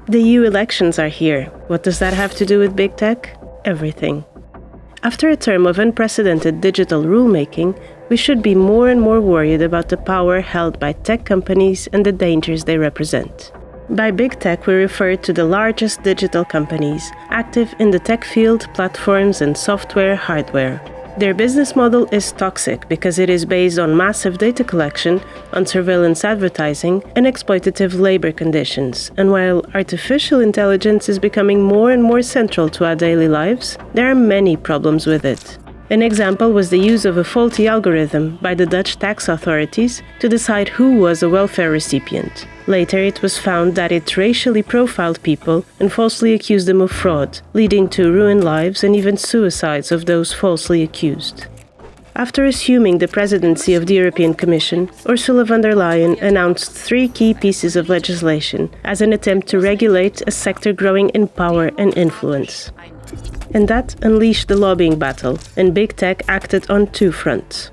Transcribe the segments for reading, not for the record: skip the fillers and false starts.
The EU elections are here. What does that have to do with big tech? Everything. After a term of unprecedented digital rulemaking, we should be more and more worried about the power held by tech companies and the dangers they represent. By big tech, we refer to the largest digital companies active in the tech field, platforms, and software hardware. Their business model is toxic because it is based on massive data collection, on surveillance advertising, and exploitative labor conditions. And while artificial intelligence is becoming more and more central to our daily lives, there are many problems with it. An example was the use of a faulty algorithm by the Dutch tax authorities to decide who was a welfare recipient. Later, it was found that it racially profiled people and falsely accused them of fraud, leading to ruined lives and even suicides of those falsely accused. After assuming the presidency of the European Commission, Ursula von der Leyen announced 3 key pieces of legislation as an attempt to regulate a sector growing in power and influence. And that unleashed the lobbying battle, and big tech acted on 2 fronts.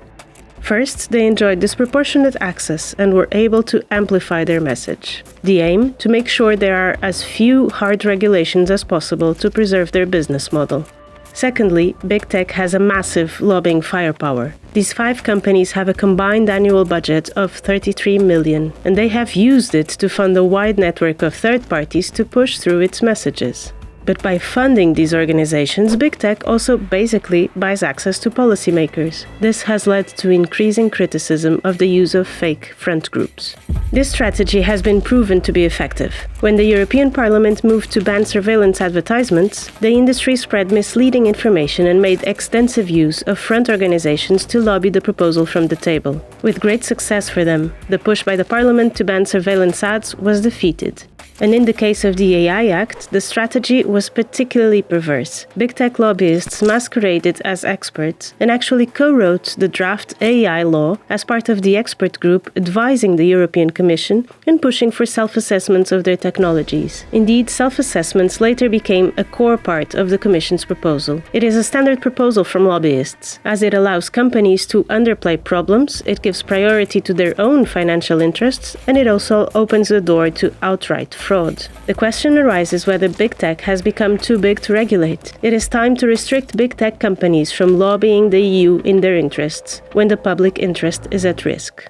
First, they enjoyed disproportionate access and were able to amplify their message. The aim, to make sure there are as few hard regulations as possible to preserve their business model. Secondly, big tech has a massive lobbying firepower. These 5 companies have a combined annual budget of 33 million, and they have used it to fund a wide network of third parties to push through its messages. But by funding these organizations, big tech also basically buys access to policymakers. This has led to increasing criticism of the use of fake front groups. This strategy has been proven to be effective. When the European Parliament moved to ban surveillance advertisements, the industry spread misleading information and made extensive use of front organizations to lobby the proposal from the table. With great success for them, the push by the Parliament to ban surveillance ads was defeated. And in the case of the AI Act, the strategy was particularly perverse. Big tech lobbyists masqueraded as experts and actually co-wrote the draft AI law as part of the expert group advising the European Commission and pushing for self-assessments of their technologies. Indeed, self-assessments later became a core part of the Commission's proposal. It is a standard proposal from lobbyists, as it allows companies to underplay problems, it gives priority to their own financial interests, and it also opens the door to outright fraud. The question arises whether big tech has become too big to regulate. It is time to restrict big tech companies from lobbying the EU in their interests, when the public interest is at risk.